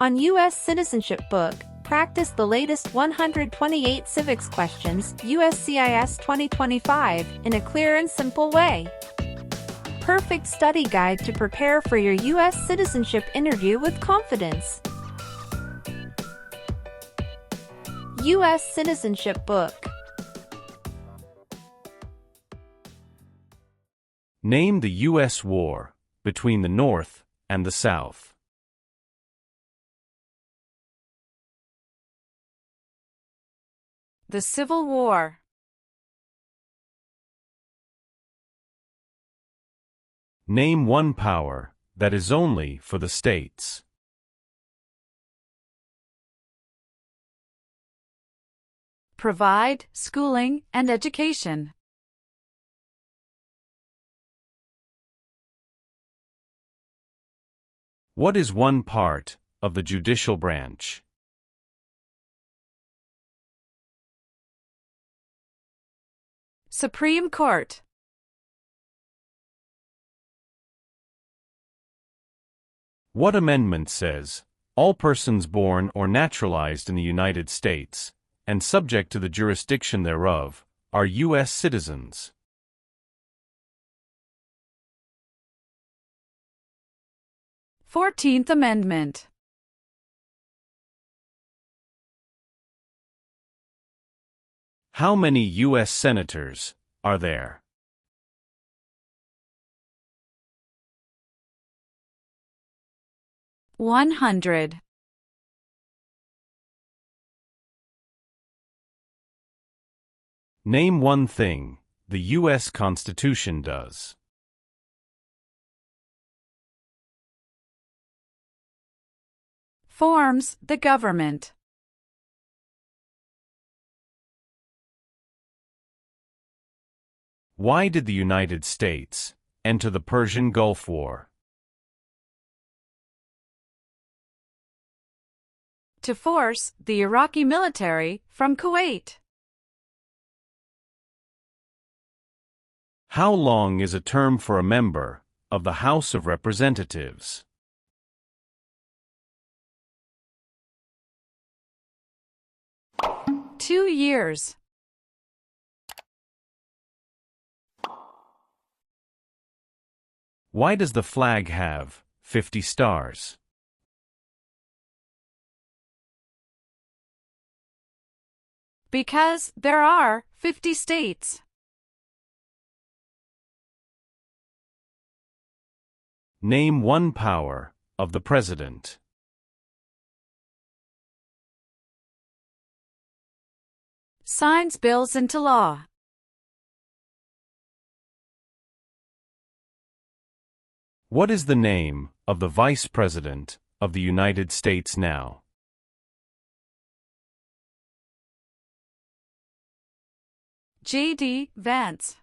On U.S. Citizenship Book, practice the latest 128 civics questions, USCIS 2025, in a clear and simple way. Perfect study guide to prepare for your U.S. citizenship interview with confidence. U.S. Citizenship Book. Name the U.S. war between the North and the South. The Civil War. Name one power that is only for the states. Provide schooling and education. What is one part of the judicial branch? Supreme Court. What amendment says, all persons born or naturalized in the United States, and subject to the jurisdiction thereof, are U.S. citizens? Fourteenth Amendment. How many U.S. senators are there? $100. Name one thing the U.S. Constitution does. Forms the government. Why did the United States enter the Persian Gulf War? To force the Iraqi military from Kuwait. How long is a term for a member of the House of Representatives? Two years. Why does the flag have 50 stars? Because there are 50 states. Name one power of the President. Signs bills into law. What is the name of the Vice President of the United States now? J.D. Vance.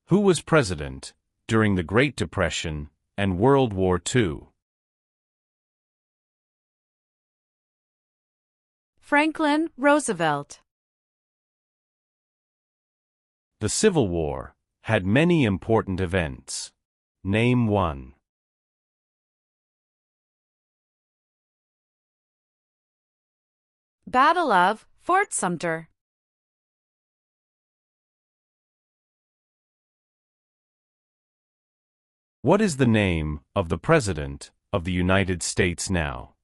Who was president during the Great Depression and World War II? Franklin Roosevelt. The Civil War had many important events. Name one. Battle of Fort Sumter. What is the name of the President of the United States now?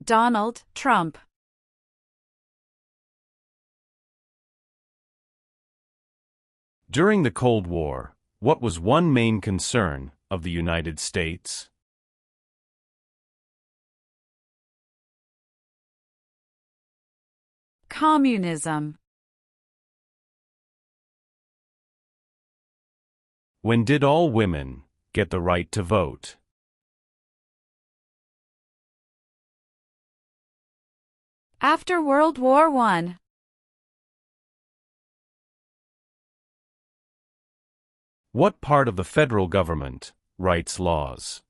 Donald Trump. During the Cold War, what was one main concern of the United States? Communism. When did all women get the right to vote? After World War I. What part of the federal government writes laws?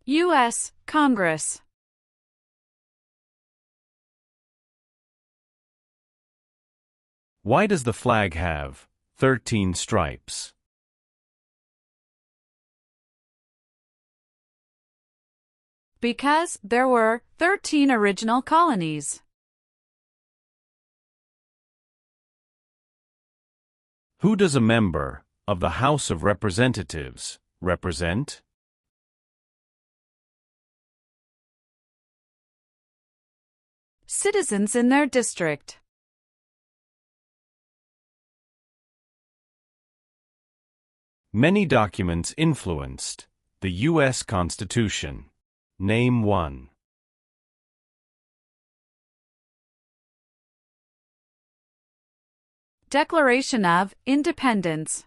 U.S. Congress. Why does the flag have 13 stripes? Because there were 13 original colonies. Who does a member of the House of Representatives represent? Citizens in their district. Many documents influenced the U.S. Constitution. Name one. Declaration of Independence.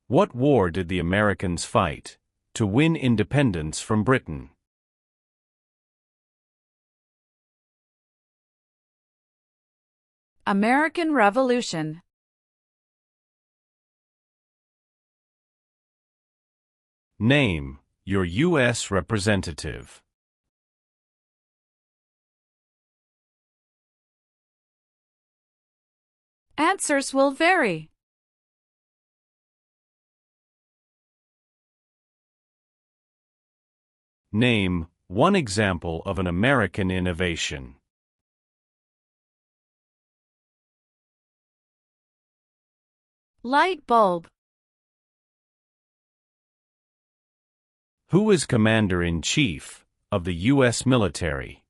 What war did the Americans fight to win independence from Britain? American Revolution. Name your U.S. representative. Answers will vary. Name one example of an American innovation. Light bulb. Who is Commander-in-Chief of the U.S. military?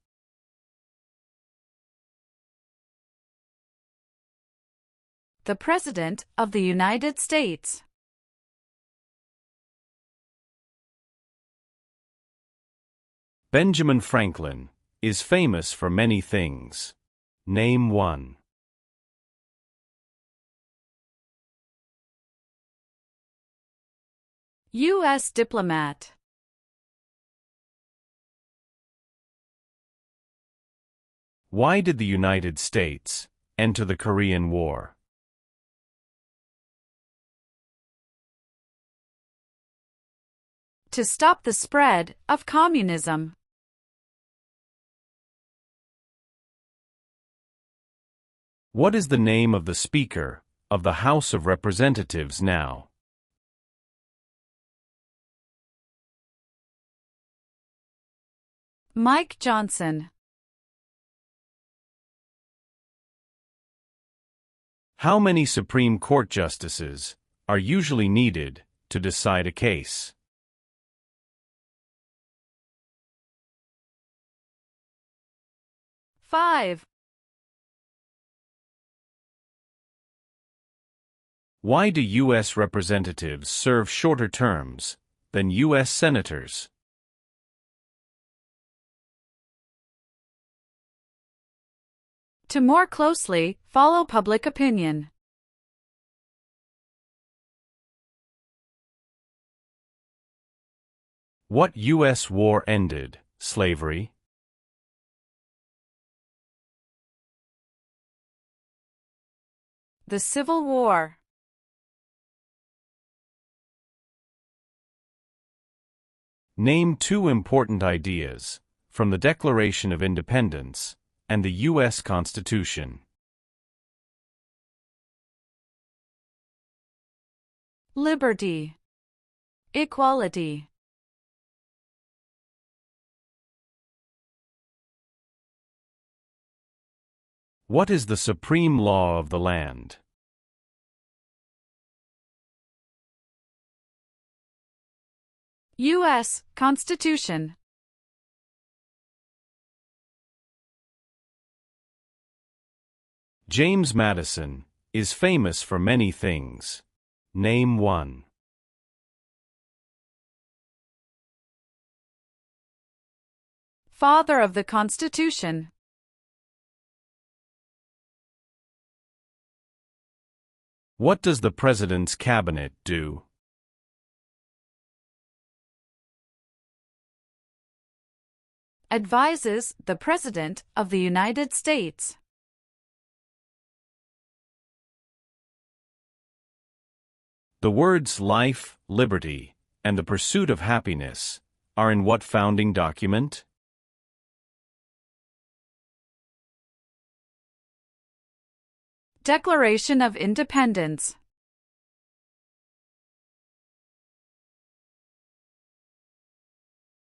The President of the United States. Benjamin Franklin is famous for many things. Name one. U.S. diplomat. Why did the United States enter the Korean War? To stop the spread of communism. What is the name of the Speaker of the House of Representatives now? Mike Johnson. How many Supreme Court justices are usually needed to decide a case? 5. Why do U.S. representatives serve shorter terms than U.S. senators? To more closely follow public opinion. What U.S. war ended slavery? The Civil War. Name two important ideas from the Declaration of Independence and the U.S. Constitution. Liberty. Equality. What is the supreme law of the land? U.S. Constitution. James Madison is famous for many things. Name one. Father of the Constitution. What does the President's Cabinet do? Advises the President of the United States. The words life, liberty, and the pursuit of happiness are in what founding document? Declaration of Independence.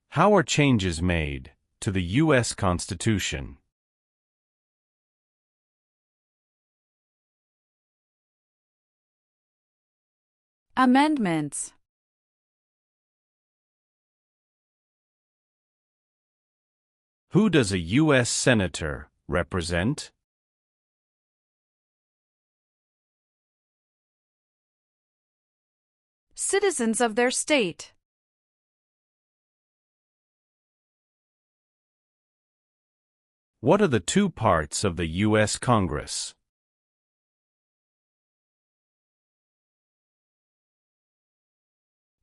How are changes made to the U.S. Constitution? Amendments. Who does a U.S. Senator represent? Citizens of their state. What are the two parts of the U.S. Congress?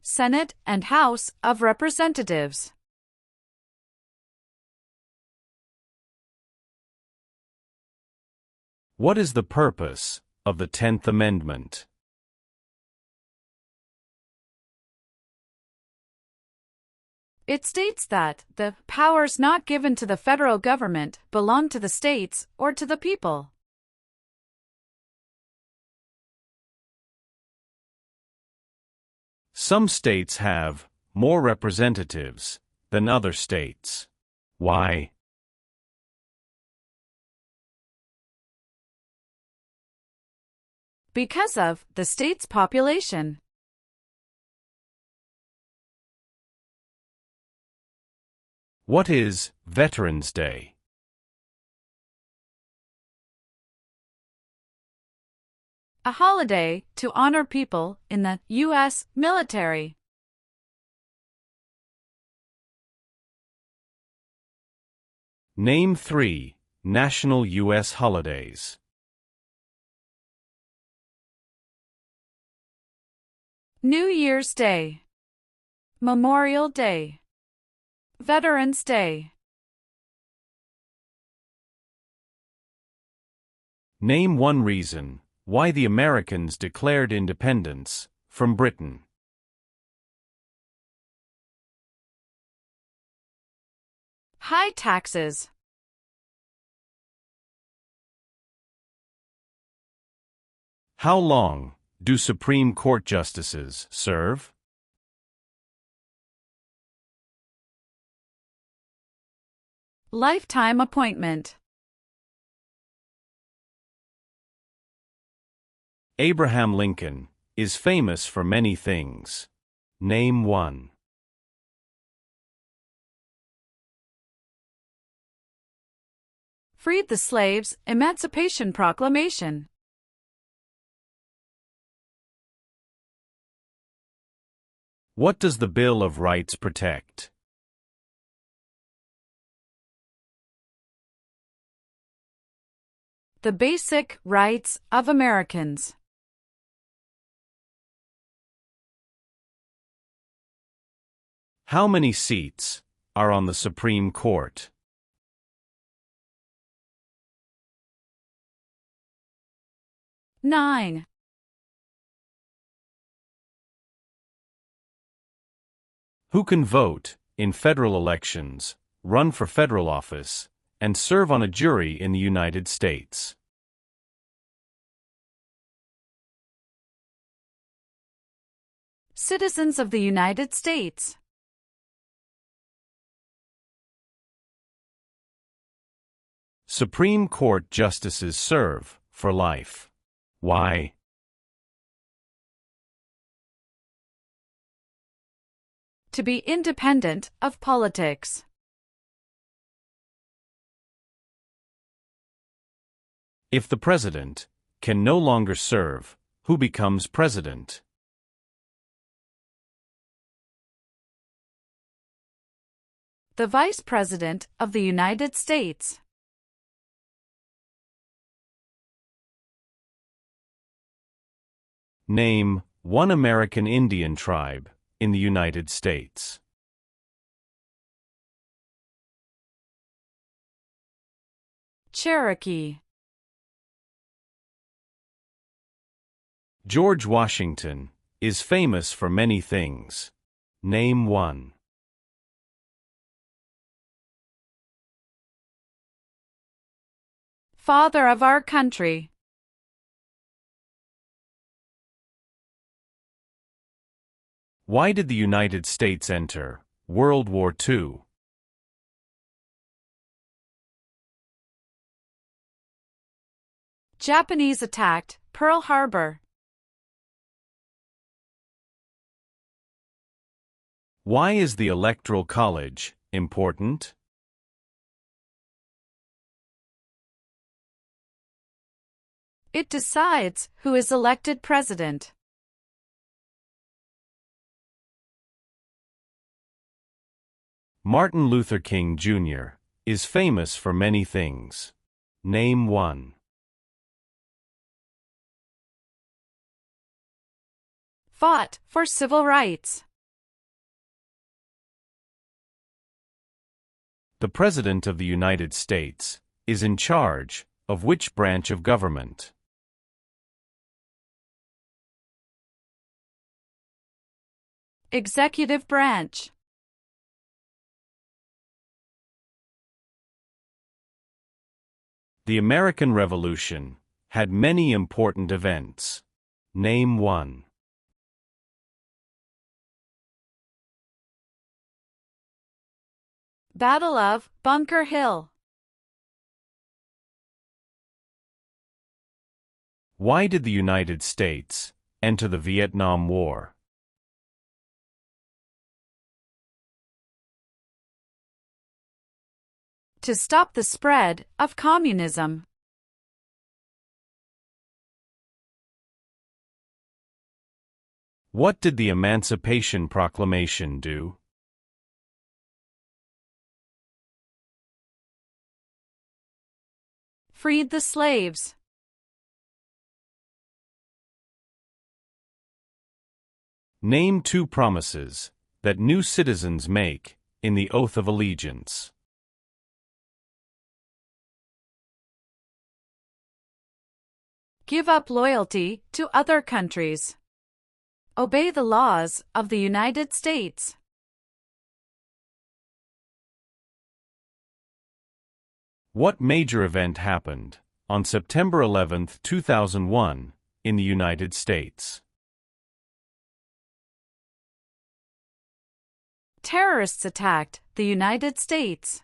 Senate and House of Representatives. What is the purpose of the 10th Amendment? It states that the powers not given to the federal government belong to the states or to the people. Some states have more representatives than other states. Why? Because of the state's population. What is Veterans Day? A holiday to honor people in the U.S. military. Name 3 national U.S. holidays. New Year's Day. Memorial Day. Veterans Day. Name one reason why the Americans declared independence from Britain. High taxes. How long do Supreme Court justices serve? Lifetime appointment. Abraham Lincoln is famous for many things. Name one. Freed the slaves, Emancipation Proclamation. What does the Bill of Rights protect? The basic rights of Americans. How many seats are on the Supreme Court? Nine. Who can vote in federal elections, run for federal office, and serve on a jury in the United States? Citizens of the United States. Supreme Court justices serve for life. Why? To be independent of politics. If the president can no longer serve, who becomes president? The Vice President of the United States. Name one American Indian tribe in the United States. Cherokee. George Washington is famous for many things. Name one. Father of our country. Why did the United States enter World War II? Japanese attacked Pearl Harbor. Why is the Electoral College important? It decides who is elected president. Martin Luther King Jr. is famous for many things. Name one. Fought for civil rights. The President of the United States is in charge of which branch of government? Executive branch. The American Revolution had many important events. Name one. Battle of Bunker Hill. Why did the United States enter the Vietnam War? To stop the spread of communism. What did the Emancipation Proclamation do? Freed the slaves. Name two promises that new citizens make in the Oath of Allegiance. Give up loyalty to other countries. Obey the laws of the United States. What major event happened on September 11, 2001, in the United States? Terrorists attacked the United States.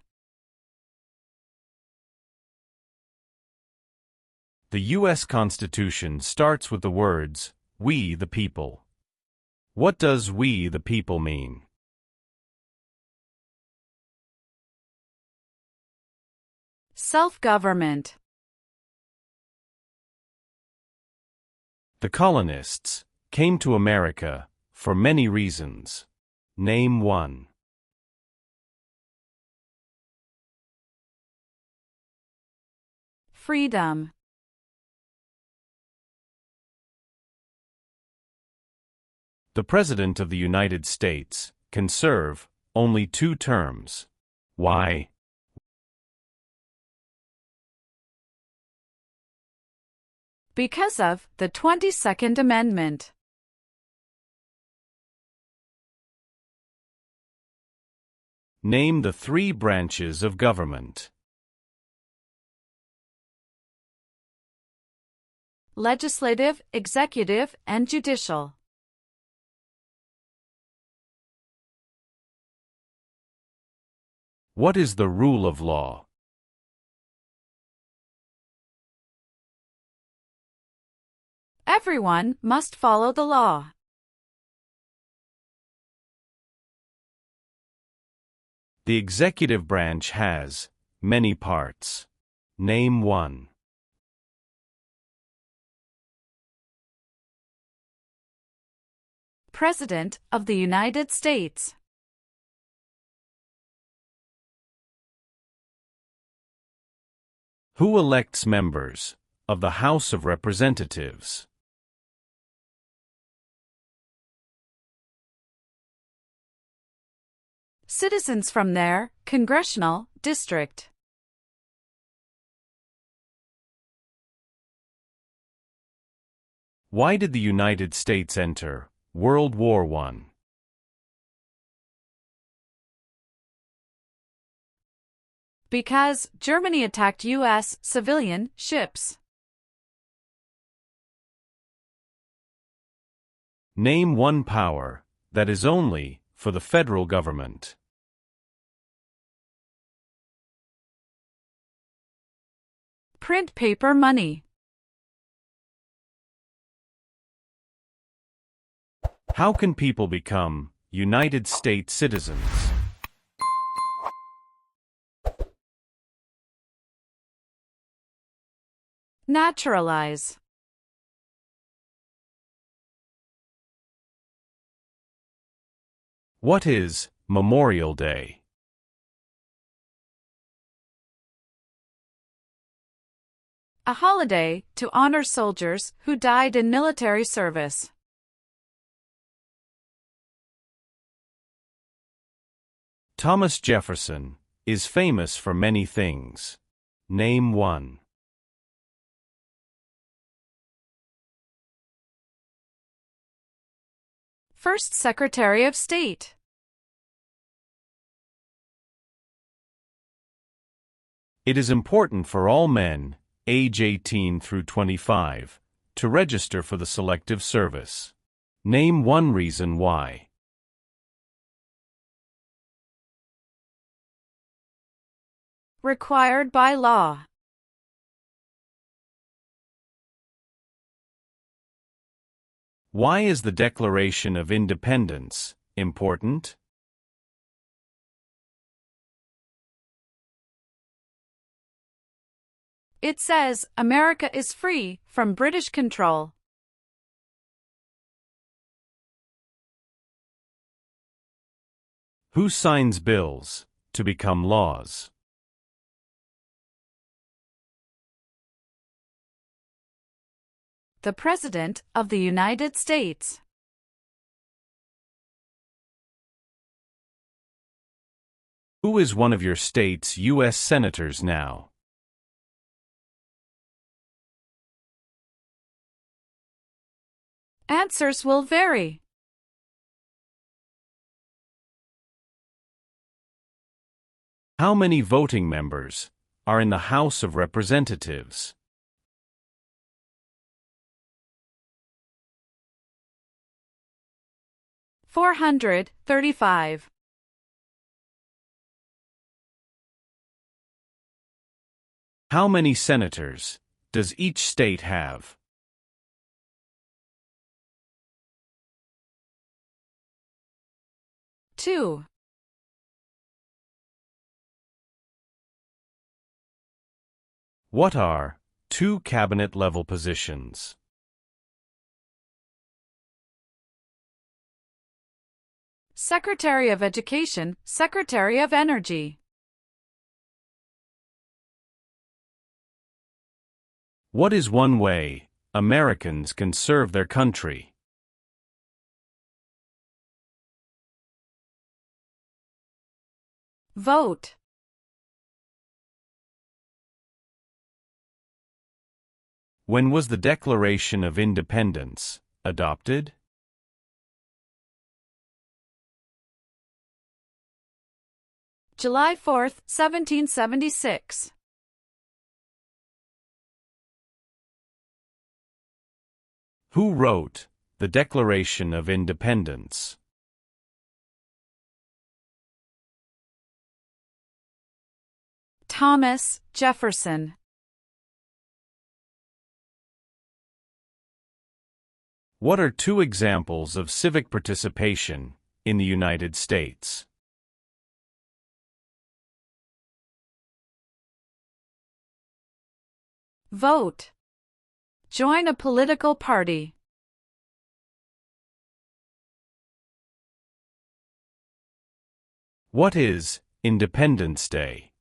The U.S. Constitution starts with the words, "We the people." What does "we the people" mean? Self-government. The colonists came to America for many reasons. Name one. Freedom. The President of the United States can serve only 2 terms. Why? Because of the 22nd Amendment. Name the 3 branches of government. Legislative, executive, and judicial. What is the rule of law? Everyone must follow the law. The executive branch has many parts. Name one. President of the United States. Who elects members of the House of Representatives? Citizens from their congressional district. Why did the United States enter World War I? Because Germany attacked U.S. civilian ships. Name one power that is only for the federal government. Print paper money. How can people become United States citizens? Naturalize. What is Memorial Day? A holiday to honor soldiers who died in military service. Thomas Jefferson is famous for many things. Name one. First Secretary of State. It is important for all men, age 18 through 25, to register for the Selective Service. Name one reason why. Required by law. Why is the Declaration of Independence important? It says America is free from British control. Who signs bills to become laws? The President of the United States. Who is one of your state's U.S. senators now? Answers will vary. How many voting members are in the House of Representatives? 435. How many senators does each state have? 2. What are two cabinet-level positions? Secretary of Education, Secretary of Energy. What is one way Americans can serve their country? Vote. When was the Declaration of Independence adopted? July 4, 1776. Who wrote the Declaration of Independence? Thomas Jefferson. What are two examples of civic participation in the United States? Vote. Join a political party. What is Independence Day?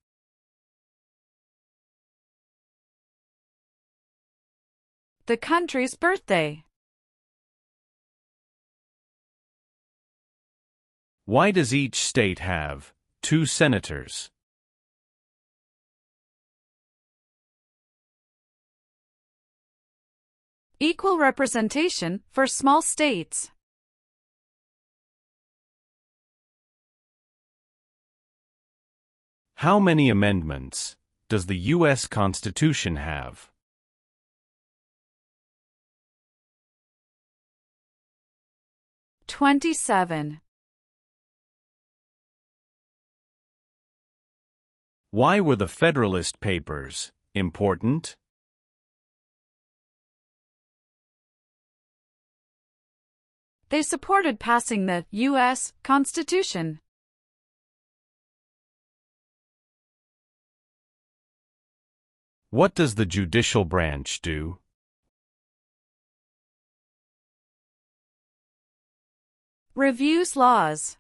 The country's birthday. Why does each state have two senators? Equal representation for small states. How many amendments does the U.S. Constitution have? 27. Why were the Federalist Papers important? They supported passing the U.S. Constitution. What does the judicial branch do? Reviews laws.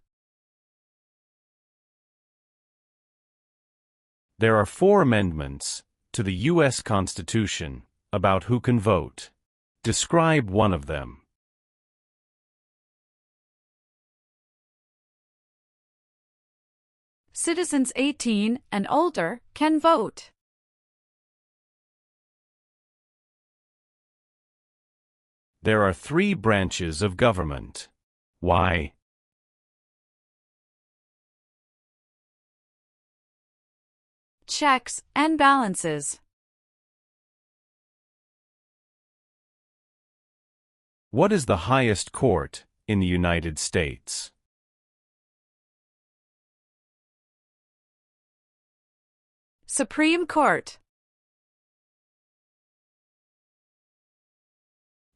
There are 4 amendments to the U.S. Constitution about who can vote. Describe one of them. Citizens 18 and older can vote. There are 3 branches of government. Why? Checks and balances. What is the highest court in the United States? Supreme Court.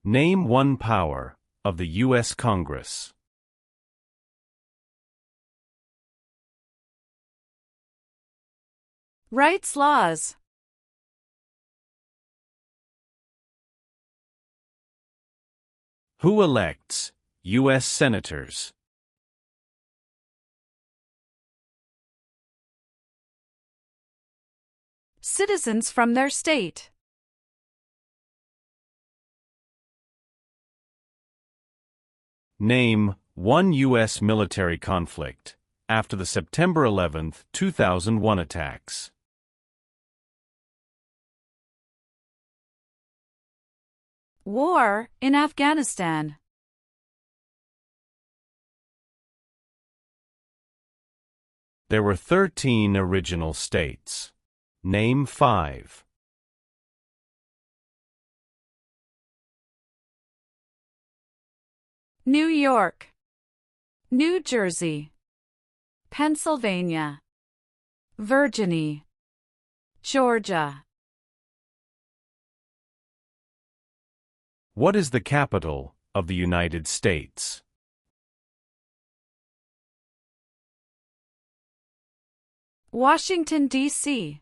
Name one power of the U.S. Congress. Writes laws. Who elects U.S. senators? Citizens from their state. Name one U.S. military conflict after the September 11, 2001 attacks. War in Afghanistan. There were 13 original states. Name 5. New York, New Jersey, Pennsylvania, Virginia, Georgia. What is the capital of the United States? Washington, D.C.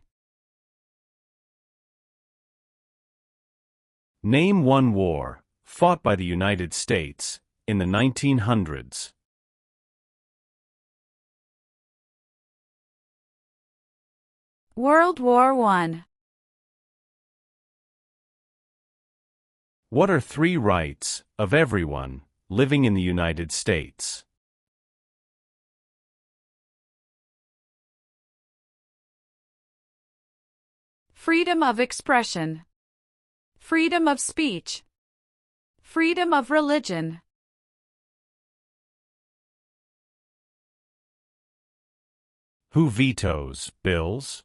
Name one war fought by the United States in the 1900s. World War I. What are 3 rights of everyone living in the United States? Freedom of expression. Freedom of speech. Freedom of religion. Who vetoes bills?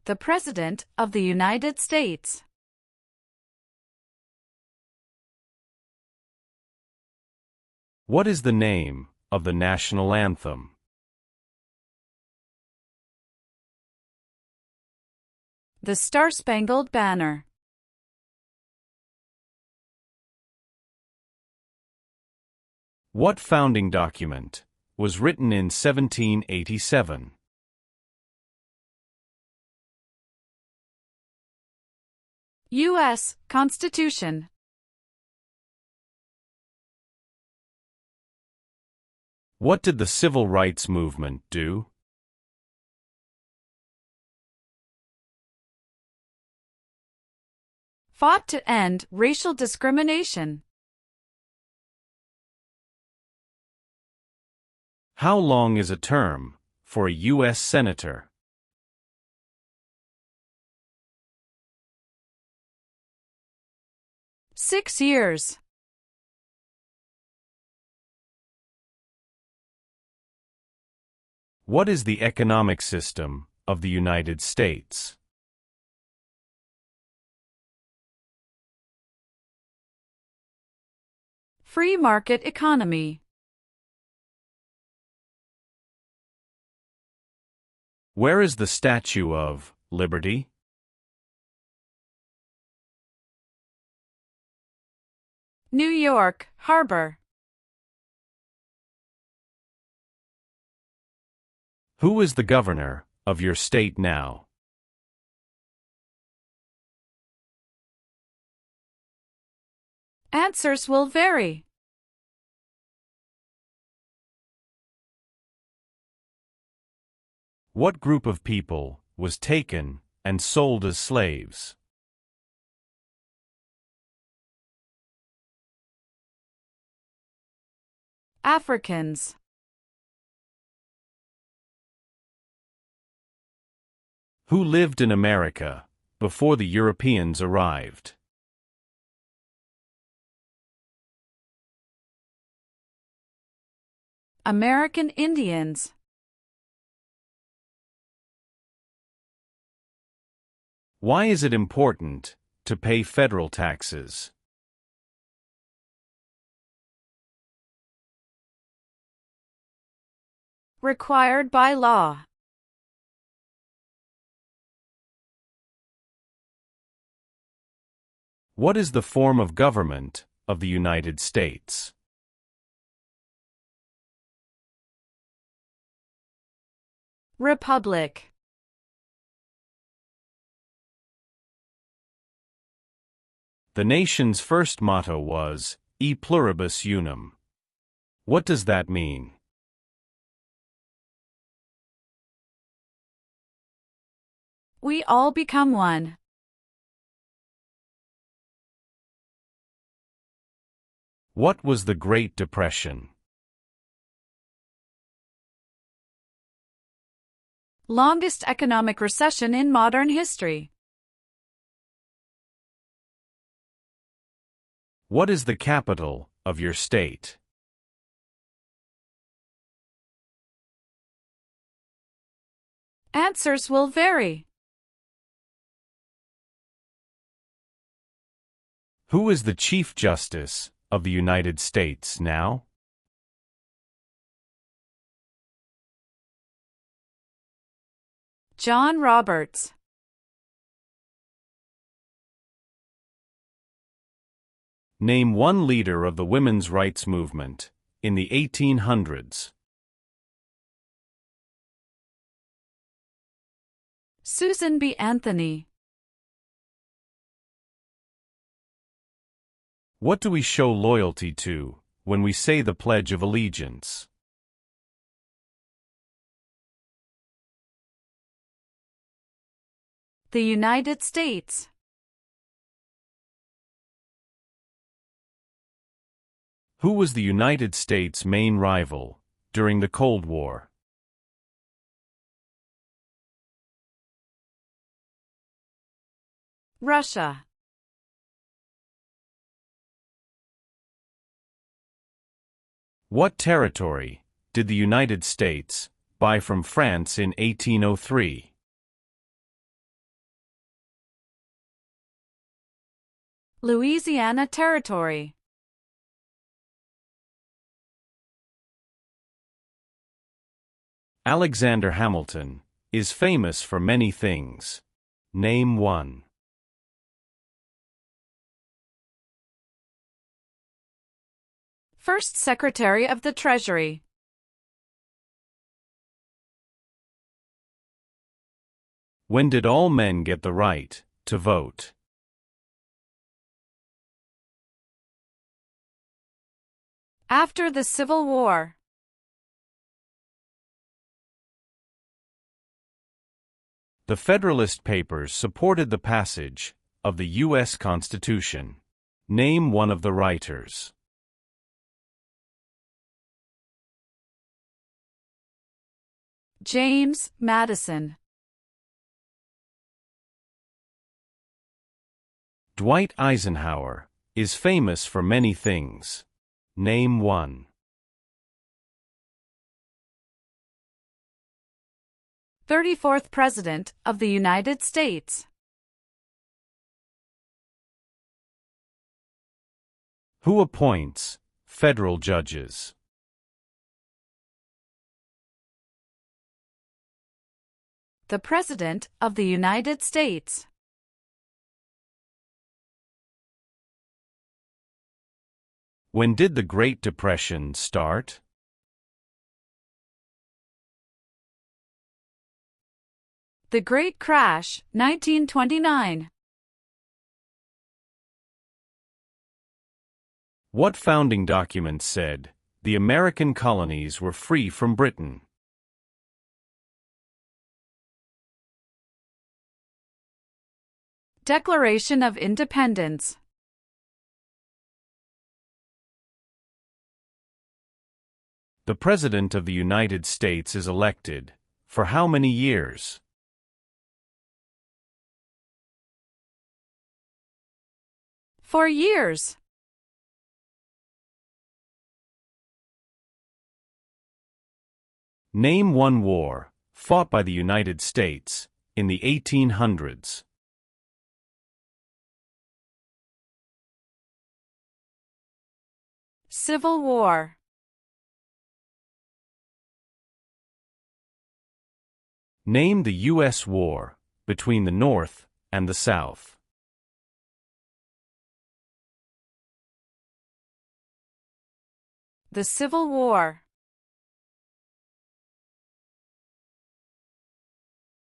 The President of the United States. What is the name of the national anthem? The Star-Spangled Banner. What founding document was written in 1787? U.S. Constitution. What did the Civil Rights Movement do? Fought to end racial discrimination. How long is a term for a U.S. Senator? 6 years. What is the economic system of the United States? Free market economy. Where is the Statue of Liberty? New York Harbor. Who is the governor of your state now? Answers will vary. What group of people was taken and sold as slaves? Africans. Who lived in America before the Europeans arrived? American Indians. Why is it important to pay federal taxes? Required by law. What is the form of government of the United States? Republic. The nation's first motto was, E pluribus unum. What does that mean? We all become one. What was the Great Depression? Longest economic recession in modern history. What is the capital of your state? Answers will vary. Who is the Chief Justice of the United States now? John Roberts. Name one leader of the women's rights movement in the 1800s. Susan B. Anthony. What do we show loyalty to when we say the Pledge of Allegiance? The United States. Who was the United States' main rival during the Cold War? Russia. What territory did the United States buy from France in 1803? Louisiana Territory. Alexander Hamilton is famous for many things. Name one. First Secretary of the Treasury. When did all men get the right to vote? After the Civil War. The Federalist Papers supported the passage of the U.S. Constitution. Name one of the writers. James Madison. Dwight Eisenhower is famous for many things. Name one. 34th President of the United States. Who appoints Federal judges. The President of the United States. When did the Great Depression start? The Great Crash, 1929. What founding document said, the American colonies were free from Britain? Declaration of Independence. The President of the United States is elected, for how many years? For years. Name one war, fought by the United States, in the 1800s. Civil War. Name the U.S. war, between the North and the South. The Civil War.